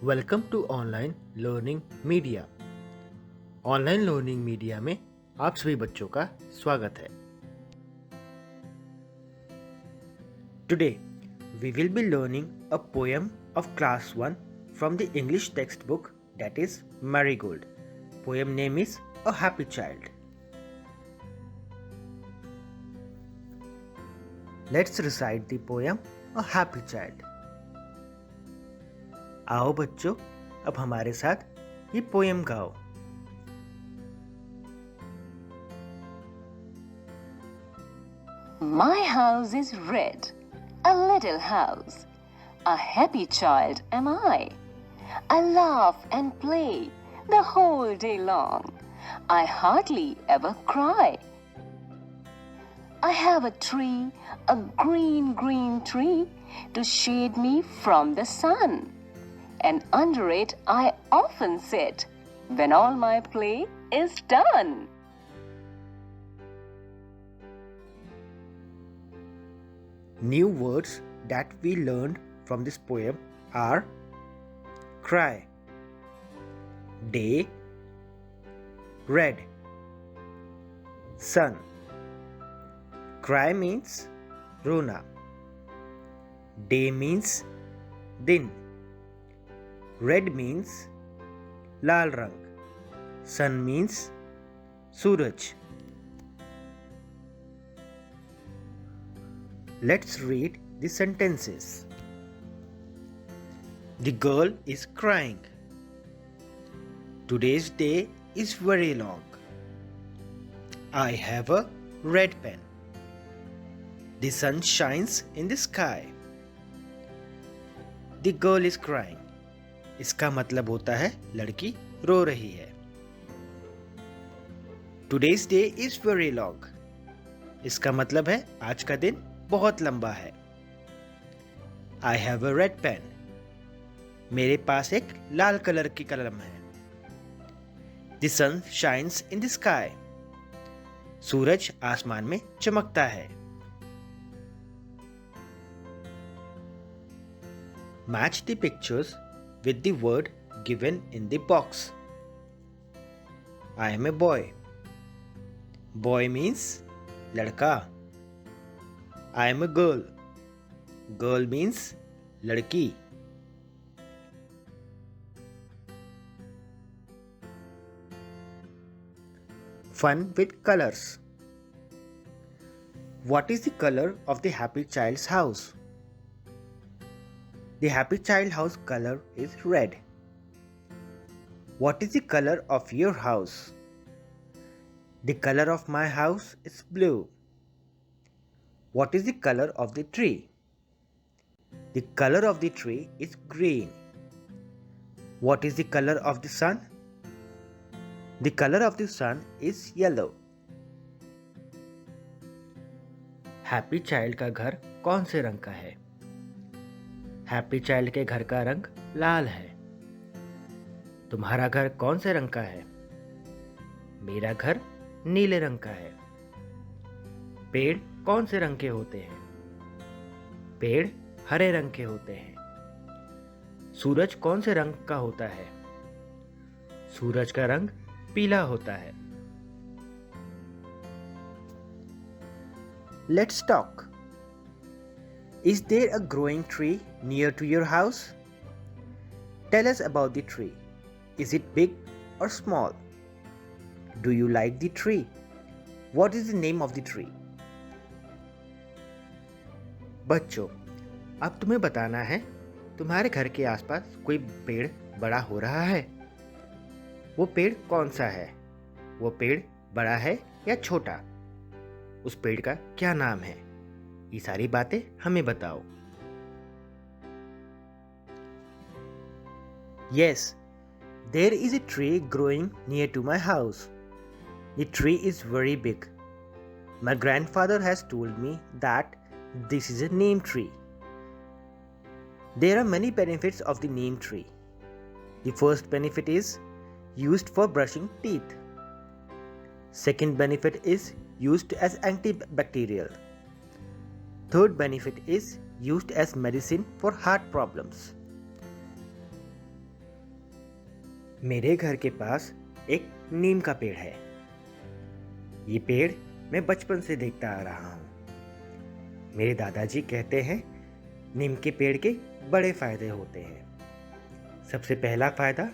Welcome to online learning media. Online learning media में आप सभी बच्चों का स्वागत है। Today we will be learning a poem of class 1 from the English text book that is marigold. Poem name is a happy child. Let's recite the poem a happy child. आओ बच्चों, अब हमारे साथ ये पोएम गाओ। My house is red, a little house. A happy child am I. I laugh and play the whole day long. I hardly ever cry. I have a tree, a green, green tree, to shade me from the sun. And under it I often sit when all my play is done. New words that we learned from this poem are cry, day, red, sun. Cry means rona. Day means din. Red means लाल रंग. Sun means Suraj. Let's read the sentences. The girl is crying. Today's day is very long. I have a red pen. The sun shines in the sky. The girl is crying. इसका मतलब होता है लड़की रो रही है। Today's day is very long. इसका मतलब है आज का दिन बहुत लंबा है। I have a red pen. मेरे पास एक लाल कलर की कलम है। The sun shines in the sky. सूरज आसमान में चमकता है। Match the pictures with the word given in the box. I am a boy. Boy means लड़का. I am a girl. Girl means लड़की. Fun with colors. What is the color of the happy child's house? The happy child house color is red. What is the color of your house? The color of my house is blue. What is the color of the tree? The color of the tree is green. What is the color of the sun? The color of the sun is yellow. Happy child का घर कौन से रंग का है? Happy child के घर का रंग लाल है। तुम्हारा घर कौन से रंग का है? मेरा घर नीले रंग का है। पेड़ कौन से रंग के होते हैं? पेड़ हरे रंग के होते हैं। सूरज कौन से रंग का होता है? सूरज का रंग पीला होता है। Let's talk. Is there a growing tree near to your house? Tell us about the tree. Is it big or small? Do you like the tree? What is the name of the tree? बच्चों, अब तुम्हें बताना है तुम्हारे घर के आसपास कोई पेड़ बड़ा हो रहा है। वो पेड़ कौन सा है? वो पेड़ बड़ा है या छोटा? उस पेड़ का क्या नाम है? ये सारी बातें हमें बताओ। Yes, there is a tree growing near to my house. The tree is very big. My grandfather has told me that this is a neem tree. There are many benefits of the neem tree. The first benefit is used for brushing teeth. Second benefit is used as antibacterial. Third benefit is used as medicine for heart problems. मेरे घर के पास एक नीम का पेड़ है। ये पेड़ मैं बचपन से देखता आ रहा हूँ। मेरे दादाजी कहते हैं नीम के पेड़ के बड़े फायदे होते हैं। सबसे पहला फायदा,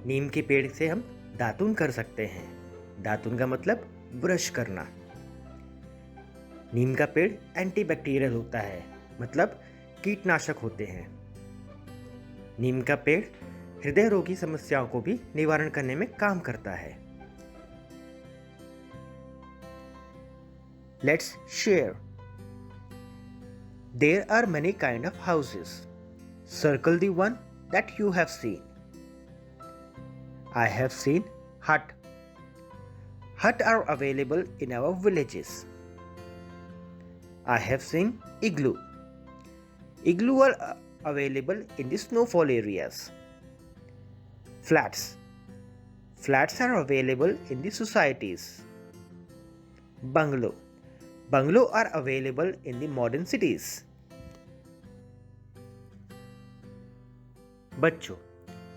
नीम के पेड़ से हम दातुन कर सकते हैं। दातुन का मतलब ब्रश करना। नीम का पेड़ एंटीबैक्टीरियल होता है, मतलब कीटनाशक होते हैं। नीम का पेड़ हृदय रोगी समस्याओं को भी निवारण करने में काम करता है। Let's share. There are many kind of houses. Circle the one that you have seen. I have seen hut. Hut are available in our villages. I have seen igloo. Igloo are available in the snowfall areas. Flats. Flats are available in the societies. Bungalow. Bungalow are available in the modern cities. बच्चों,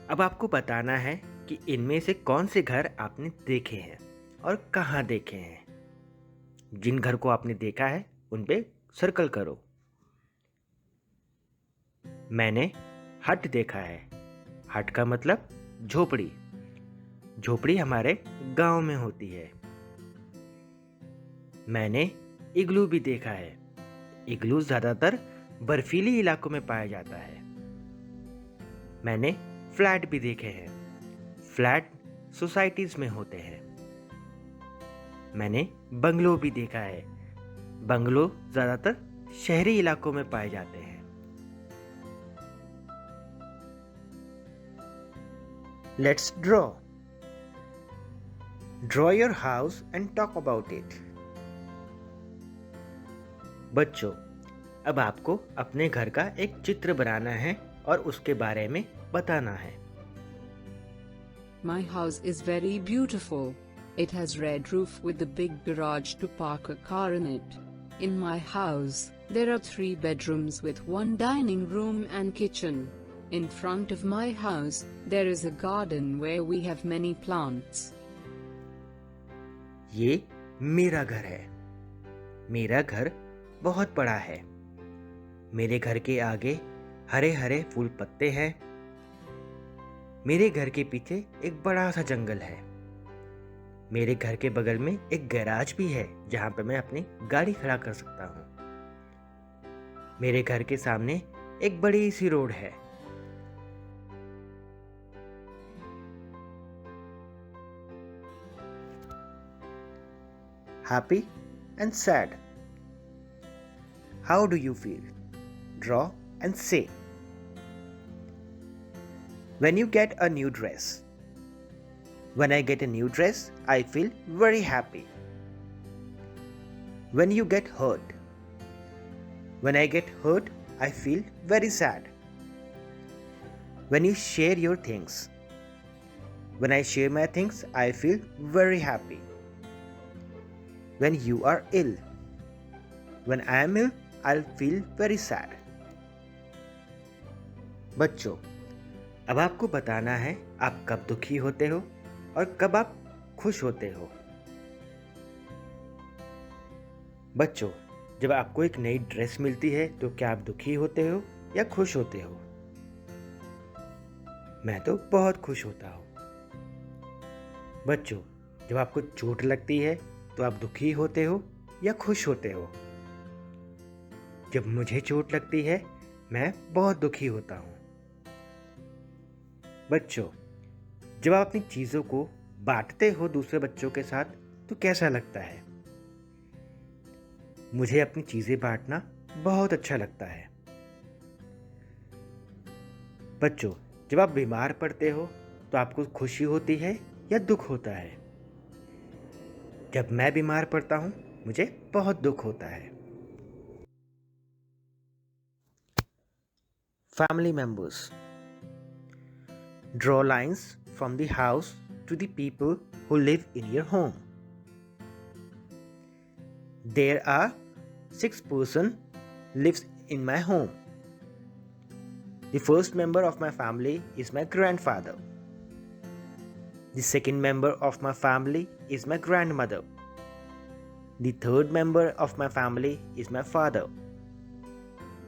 अब आपको बताना है कि इनमें से कौन से घर आपने देखे हैं और कहाँ देखे हैं। जिन घर को आपने देखा है उन पे सर्कल करो। मैंने हट देखा है। हट का मतलब झोपड़ी। झोपड़ी हमारे गांव में होती है। मैंने इग्लू भी देखा है। इग्लू ज़्यादातर बर्फीली इलाकों में पाया जाता है। मैंने फ्लैट भी देखे हैं। फ्लैट सोसाइटीज में होते हैं। मैंने बंगलो भी देखा है। बंगलो ज़्यादातर शहरी इलाकों में पाए जाते हैं। Let's draw. Draw your house and talk about it. बच्चों, अब आपको अपने घर का एक चित्र बनाना है और उसके बारे में बताना है। My house is very beautiful. It has red roof with a big garage to park a car in it. In my house, there are 3 bedrooms with 1 dining room and kitchen. In front of my house, there is a garden where we have many plants. ये मेरा घर है। मेरा घर बहुत बड़ा है। मेरे घर के आगे हरे हरे फूल पत्ते हैं। मेरे घर के पीछे एक बड़ा सा जंगल है। मेरे घर के बगल में एक गैराज भी है जहां पर मैं अपनी गाड़ी खड़ा कर सकता हूं। मेरे घर के सामने एक बड़ी सी रोड है। Happy and sad. How do you feel? Draw and say. When you get a new dress. When I get a new dress, I feel very happy. When you get hurt. When I get hurt, I feel very sad. When you share your things. When I share my things, I feel very happy. When you are ill. When I am ill, I'll feel very sad. बच्चों, अब आपको बताना है आप कब दुखी होते हो और कब आप खुश होते हो। बच्चों, जब आपको एक नई ड्रेस मिलती है तो क्या आप दुखी होते हो या खुश होते हो? मैं तो बहुत खुश होता हूँ। बच्चों, जब आपको चोट लगती है तो आप दुखी होते हो या खुश होते हो? जब मुझे चोट लगती है मैं बहुत दुखी होता हूँ। बच्चों, जब आप अपनी चीज़ों को बांटते हो दूसरे बच्चों के साथ तो कैसा लगता है? मुझे अपनी चीज़ें बांटना बहुत अच्छा लगता है। बच्चों, जब आप बीमार पड़ते हो तो आपको खुशी होती है या दुख होता है? जब मैं बीमार पड़ता हूँ मुझे बहुत दुख होता है। Family members. Draw lines from the house to the people who live in your home. There are 6 persons lives in my home. The first member of my family is my grandfather. The second member of my family is my grandmother. The third member of my family is my father.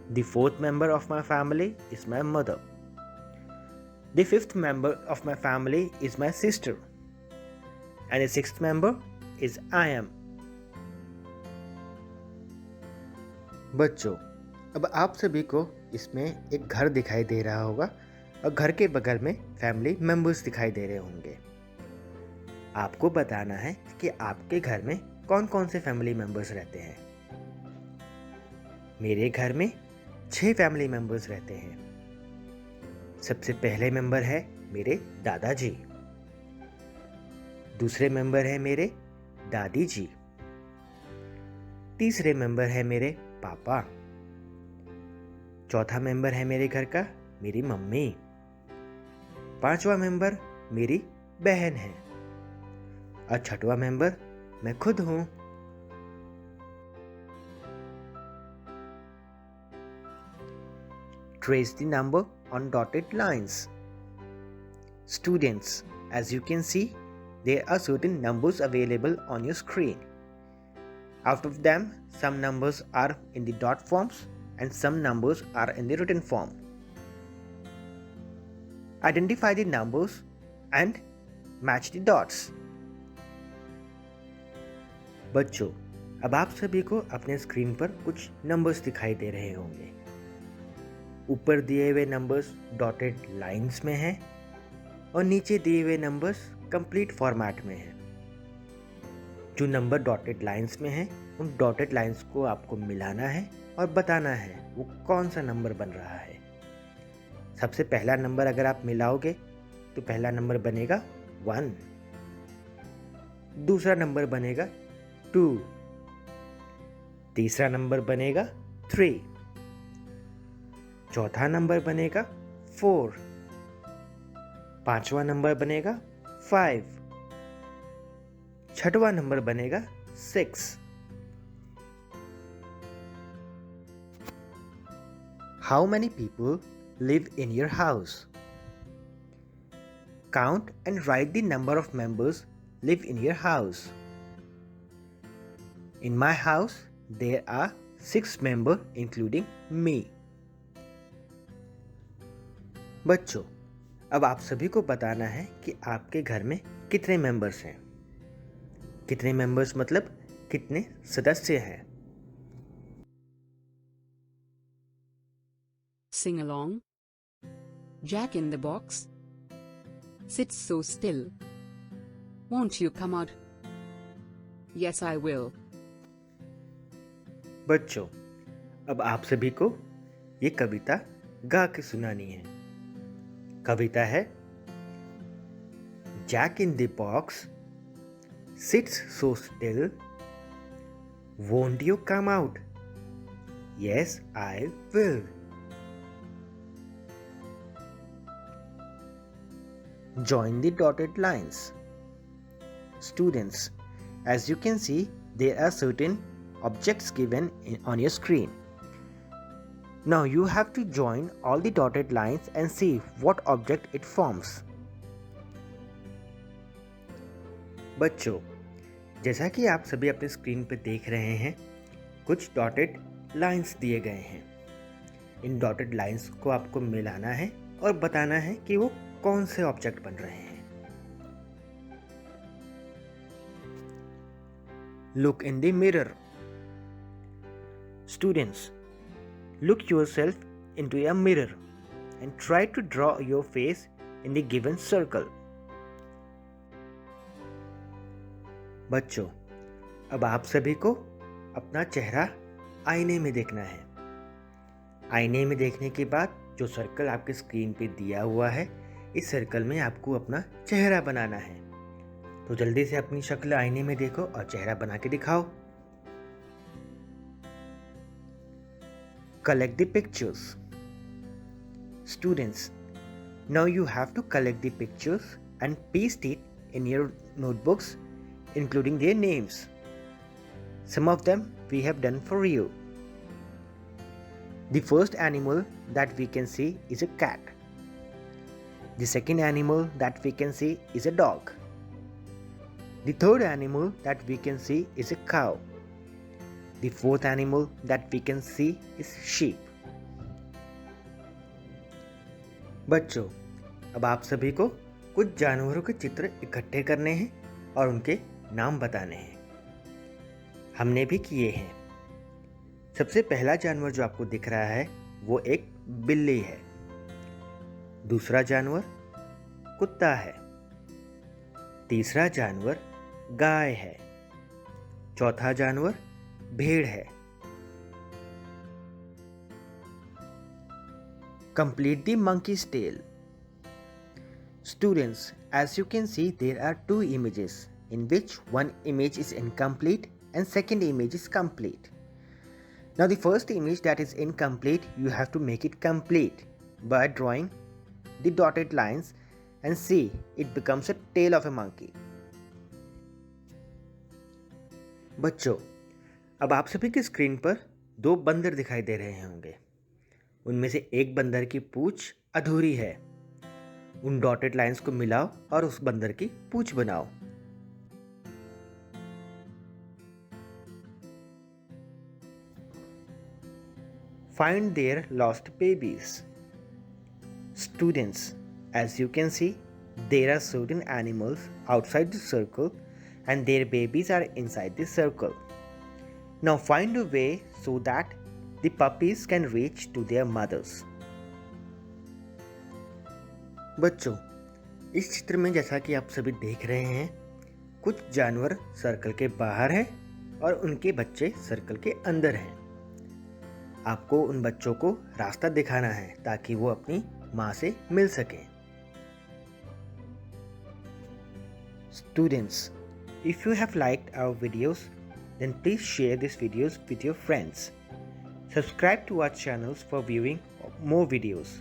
The fourth member of my family is my mother. The fifth member of my family is my sister. And the sixth member is I am. बच्चों, अब आप सभी को इसमें एक घर दिखाई दे रहा होगा और घर के बगल में फैमिली मेंबर्स दिखाई दे रहे होंगे। आपको बताना है कि आपके घर में कौन कौन से फैमिली मेंबर्स रहते हैं। मेरे घर में 6 फैमिली मेंबर्स रहते हैं। सबसे पहले मेंबर है मेरे दादाजी, दूसरे मेंबर है मेरे दादी जी, तीसरे मेंबर है मेरे पापा, चौथा मेंबर है मेरे घर का मेरी मम्मी, पांचवा मेंबर मेरी बहन है और छठवां मेंबर मैं खुद हूं। Trace the number on dotted lines. Students, as you can see, there are certain numbers available on your screen. Out of them, some numbers are in the dot forms and some numbers are in the written form. Identify the numbers and match the dots. बच्चों, अब आप सभी को अपने screen पर कुछ numbers दिखाई दे रहे होंगे। ऊपर दिए हुए नंबर्स डॉटेड लाइंस में हैं और नीचे दिए हुए नंबर्स कंप्लीट फॉर्मेट में हैं। जो नंबर डॉटेड लाइंस में हैं, उन डॉटेड लाइंस को आपको मिलाना है और बताना है वो कौन सा नंबर बन रहा है। सबसे पहला नंबर अगर आप मिलाओगे तो पहला नंबर बनेगा 1, दूसरा नंबर बनेगा 2, तीसरा नंबर बनेगा 3, चौथा नंबर बनेगा 4, पांचवा नंबर बनेगा 5, छठवां नंबर बनेगा 6। How many people live in your house? Count and write the number of members live in your house. In my house, there are 6 members including me. बच्चों, अब आप सभी को बताना है कि आपके घर में कितने मेंबर्स हैं। कितने मेंबर्स मतलब कितने सदस्य हैं। Sing along. Jack in the box. Sit so still. Won't you come out? Yes, I will. बच्चों, अब आप सभी को ये कविता गा के सुनानी है। कविता है Jack in the box sits so still. Won't you come out? Yes, I will. Join the dotted lines. Students, as you can see, there are certain objects given on your screen. Now you have to join all the dotted lines and see what object it forms. बच्चों, जैसा कि आप सभी अपने screen पर देख रहे हैं, कुछ डॉटेड लाइंस दिए गए हैं। इन डॉटेड लाइंस को आपको मिलाना है और बताना है कि वो कौन से ऑब्जेक्ट बन रहे हैं। Look in the mirror. Students, look yourself into a mirror and try to draw your face in the given circle. बच्चों, अब आप सभी को अपना चेहरा आईने में देखना है। आईने में देखने के बाद जो सर्कल आपके स्क्रीन पे दिया हुआ है, इस सर्कल में आपको अपना चेहरा बनाना है। तो जल्दी से अपनी शक्ल आईने में देखो और चेहरा बना के दिखाओ। Collect the pictures. Students, now you have to collect the pictures and paste it in your notebooks, including their names. Some of them we have done for you. The first animal that we can see is a cat. The second animal that we can see is a dog. The third animal that we can see is a cow. The fourth animal that we can see is sheep. बच्चों, अब आप सभी को कुछ जानवरों के चित्र इकट्ठे करने हैं और उनके नाम बताने हैं। हमने भी किए हैं। सबसे पहला जानवर जो आपको दिख रहा है वो एक बिल्ली है। दूसरा जानवर कुत्ता है। तीसरा जानवर गाय है। चौथा जानवर भेड़ है। Complete the monkey's tail. Students, as you can see, there are two images in which one image is incomplete and second image is complete. Now the first image that is incomplete, you have to make it complete by drawing the dotted lines and see it becomes a tail of a monkey. बच्चों, अब आप सभी की screen पर दो बंदर दिखाई दे रहे होंगे। उनमें से एक बंदर की पूंछ अधूरी है। उन डॉटेड लाइंस को मिलाओ और उस बंदर की पूंछ बनाओ। Find their lost babies. Students, as you can see, there are certain animals outside the circle and their babies are inside the circle. Now find a way so that the puppies can reach to their mothers. बच्चों, इस चित्र में जैसा कि आप सभी देख रहे हैं, कुछ जानवर सर्कल के बाहर हैं और उनके बच्चे सर्कल के अंदर हैं। आपको उन बच्चों को रास्ता दिखाना है ताकि वो अपनी माँ से मिल सकें। Students, if you have liked our videos, then please share these videos with your friends. Subscribe to our channels for viewing more videos.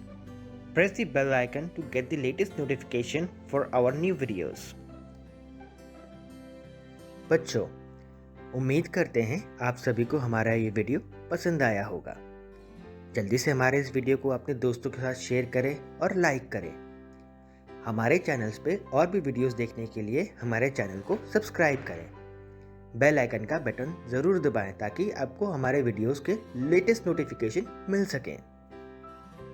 Press the bell icon to get the latest notification for our new videos. बच्चों, उम्मीद करते हैं आप सभी को हमारा ये video पसंद आया होगा। जल्दी से हमारे इस वीडियो को अपने दोस्तों के साथ शेयर करें और लाइक करें। हमारे चैनल्स पे और भी वीडियोस देखने के लिए हमारे चैनल को सब्सक्राइब करें। बेल आइकन का बटन ज़रूर दबाएं ताकि आपको हमारे वीडियोस के लेटेस्ट नोटिफिकेशन मिल सकें।